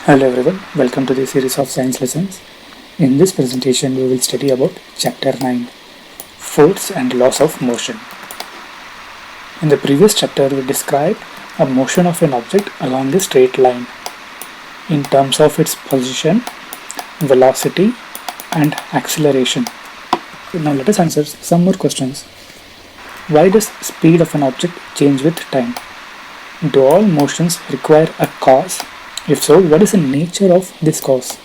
Hello everyone, welcome to this series of science lessons. In this presentation, we will study about Chapter 9, Force and Laws of Motion. In the previous chapter, we described a motion of an object along a straight line in terms of its position, velocity, and acceleration. Now let us answer some more questions. Why does speed of an object change with time? Do all motions require a cause? If so, what is the nature of this cause?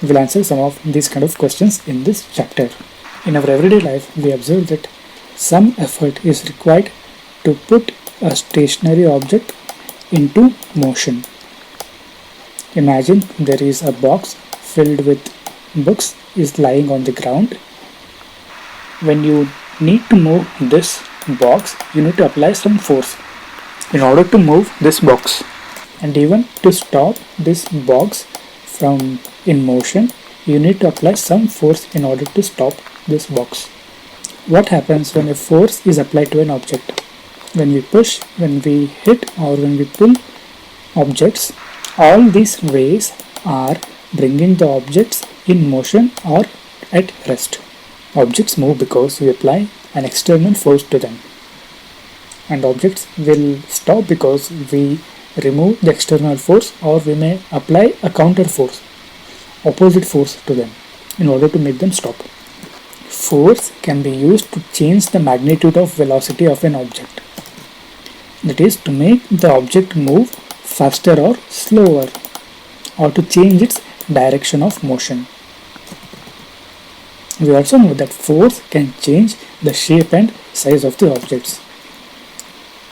We'll answer some of these kind of questions in this chapter. In our everyday life, we observe that some effort is required to put a stationary object into motion. Imagine there is a box filled with books is lying on the ground. When you need to move this box, you need to apply some force in order to move this box. And even to stop this box from in motion, you need to apply some force in order to stop this box. What happens when a force is applied to an object? When we push, when we hit, or when we pull objects, all these ways are bringing the objects in motion or at rest. Objects move because we apply an external force to them, and objects will stop because we remove the external force, or we may apply a counter force, opposite force to them in order to make them stop. Force can be used to change the magnitude of velocity of an object. That is, to make the object move faster or slower, or to change its direction of motion. We also know that force can change the shape and size of the objects.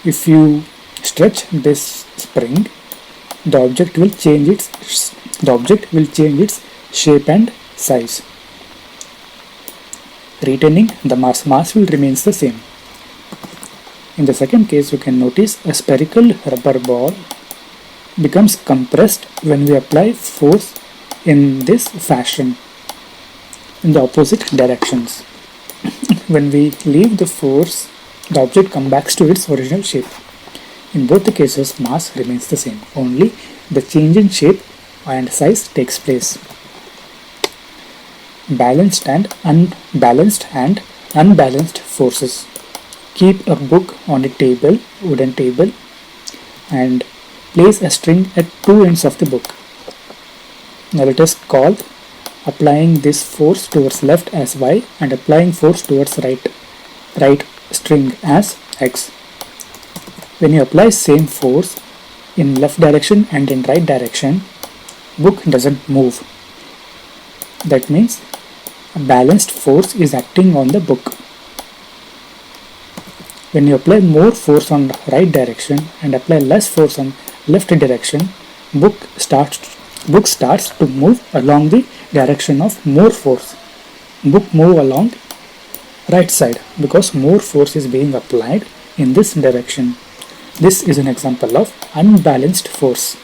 If you stretch this spring, the object will change its shape and size. Retaining the mass will remains the same. In the second case, we can notice a spherical rubber ball becomes compressed when we apply force in this fashion in the opposite directions. When we leave the force, the object comes back to its original shape. In both the cases, mass remains the same, only the change in shape and size takes place. Balanced and unbalanced forces. Keep a book on a wooden table, and place a string at two ends of the book. Now let us call applying this force towards left as y and applying force towards right string as x. When you apply same force in left direction and in right direction, book doesn't move. That means a balanced force is acting on the book. When you apply more force on right direction and apply less force on left direction, book starts to move along the direction of more force. Book move along right side because more force is being applied in this direction. This is an example of unbalanced force.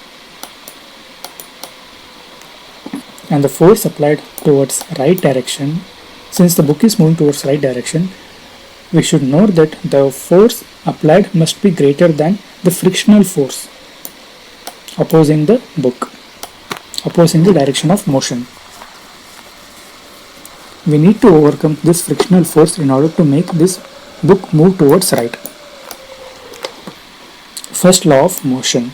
And the force applied towards right direction, since the book is moving towards right direction, we should know that the force applied must be greater than the frictional force opposing the book, opposing the direction of motion. We need to overcome this frictional force in order to make this book move towards right. First law of motion.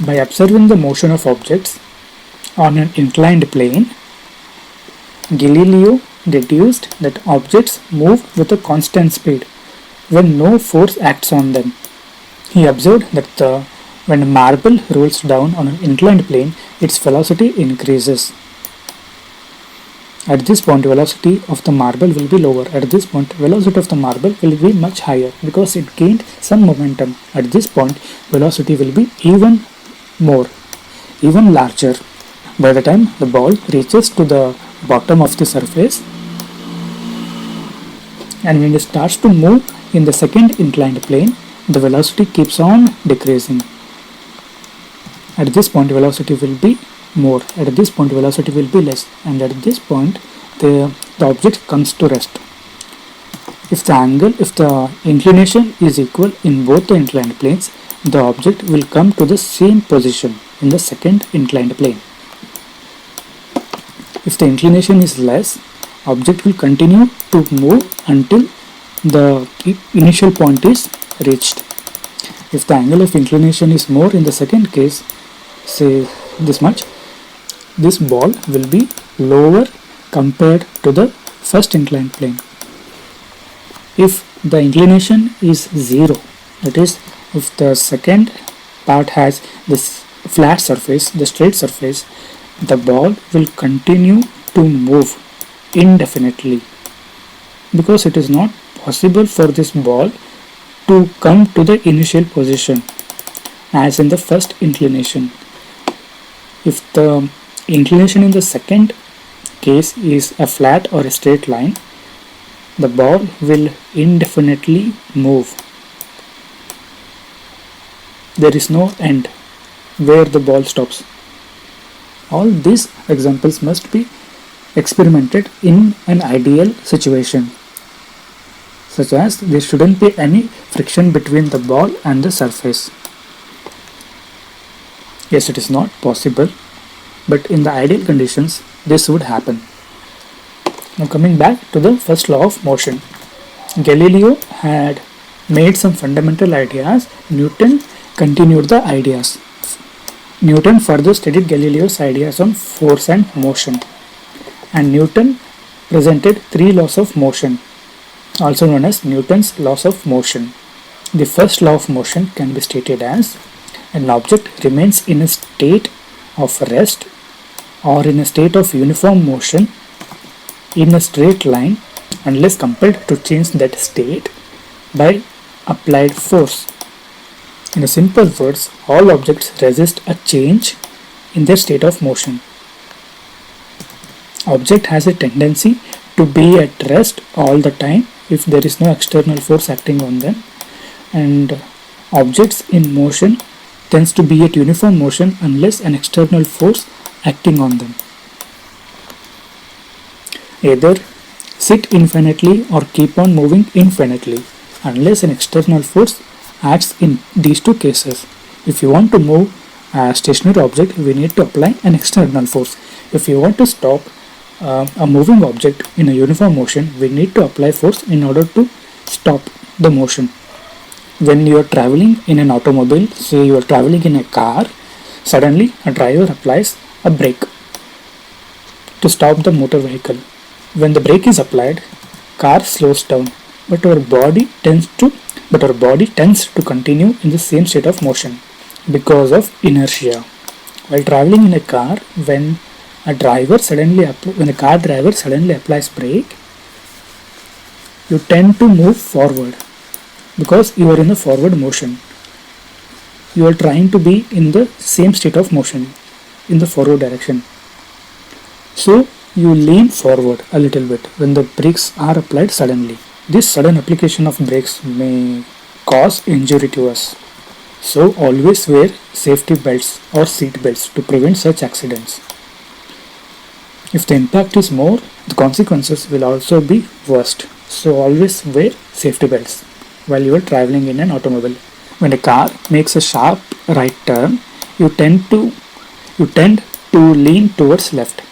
By observing the motion of objects on an inclined plane, Galileo deduced that objects move with a constant speed when no force acts on them. He observed that when a marble rolls down on an inclined plane, its velocity increases. At this point, velocity of the marble will be lower. At this point, velocity of the marble will be much higher because it gained some momentum. At this point, velocity will be even larger. By the time the ball reaches to the bottom of the surface, and when it starts to move in the second inclined plane, the velocity keeps on decreasing. At this point, velocity will be more. At this point, velocity will be less, and at this point, the object comes to rest. If the inclination is equal in both the inclined planes, the object will come to the same position. in the second inclined plane. If the inclination is less, object will continue to move until the initial point is reached. If the angle of inclination is more in the second case, say this much, this ball will be lower compared to the first inclined plane. If the inclination is 0, that is, if the second part has this flat surface, the straight surface, the ball will continue to move indefinitely, because it is not possible for this ball to come to the initial position as in the first inclination. If the inclination in the second case is a flat or a straight line, the ball will indefinitely move. There is no end where the ball stops. All these examples must be experimented in an ideal situation, such as there shouldn't be any friction between the ball and the surface. Yes, it is not possible, but in the ideal conditions this would happen. Now coming back to the first law of motion, Galileo had made some fundamental ideas. Newton continued the ideas. Newton further studied Galileo's ideas on force and motion, and Newton presented 3 laws of motion, also known as Newton's laws of motion. The first law of motion can be stated as: an object remains in a state of rest or in a state of uniform motion in a straight line unless compelled to change that state by applied force. In simple words, all objects resist a change in their state of motion. Object has a tendency to be at rest all the time if there is no external force acting on them, and objects in motion tends to be at uniform motion unless an external force acting on them. Either sit infinitely or keep on moving infinitely unless an external force acts in these 2 cases. If you want to move a stationary object, we need to apply an external force. If you want to stop a moving object in a uniform motion, we need to apply force in order to stop the motion. When you are traveling in an automobile, say you are traveling in a car, suddenly a driver applies a brake to stop the motor vehicle. When the brake is applied, car slows down, but our body tends to continue in the same state of motion because of inertia. While traveling in a car, when a car driver suddenly applies brake, you tend to move forward because you are in the forward motion. You are trying to be in the same state of motion in the forward direction. So you lean forward a little bit when the brakes are applied suddenly. This sudden application of brakes may cause injury to us. So always wear safety belts or seat belts to prevent such accidents. If the impact is more, the consequences will also be worst. So always wear safety belts while you are traveling in an automobile. When a car makes a sharp right turn, you tend to lean towards left.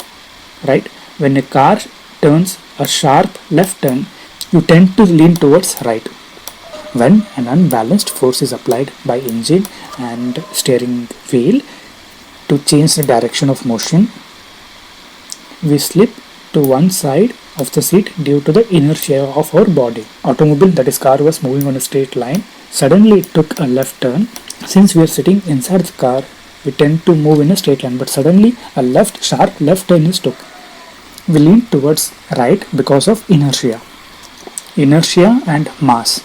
Right? When a car turns a sharp left turn, you tend to lean towards right. When an unbalanced force is applied by engine and steering wheel to change the direction of motion, we slip to one side of the seat due to the inertia of our body. Automobile, that is car, was moving on a straight line. Suddenly it took a left turn. Since we are sitting inside the car, we tend to move in a straight line, but suddenly a sharp left turn is took. We lean towards right because of inertia and mass.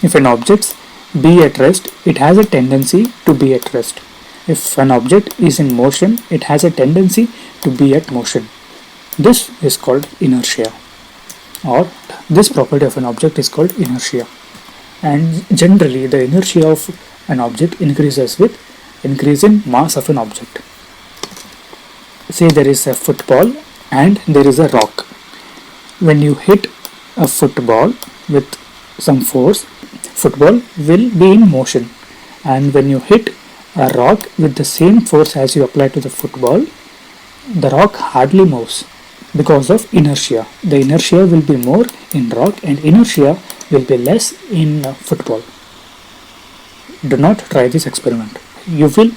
If an object be at rest, it has a tendency to be at rest. If an object is in motion, it has a tendency to be at motion. This is called inertia, or this property of an object is called inertia. And generally the inertia of an object increases with increase in mass of an object. Say there is a football and there is a rock. When you hit a football with some force, football will be in motion, and when you hit A rock with the same force as you apply to the football, the rock hardly moves because of inertia. The inertia will be more in rock and inertia will be less in football. Do not try this experiment. You will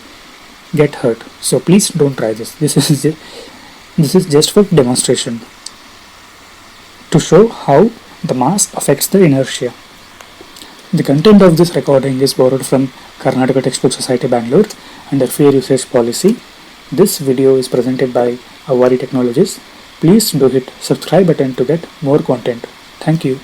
get hurt. So please don't try this. This is just for demonstration to show how the mass affects the inertia. The content of this recording is borrowed from Karnataka Textbook Society Bangalore under Fair Usage Policy. This video is presented by Avari Technologies. Please do hit subscribe button to get more content. Thank you.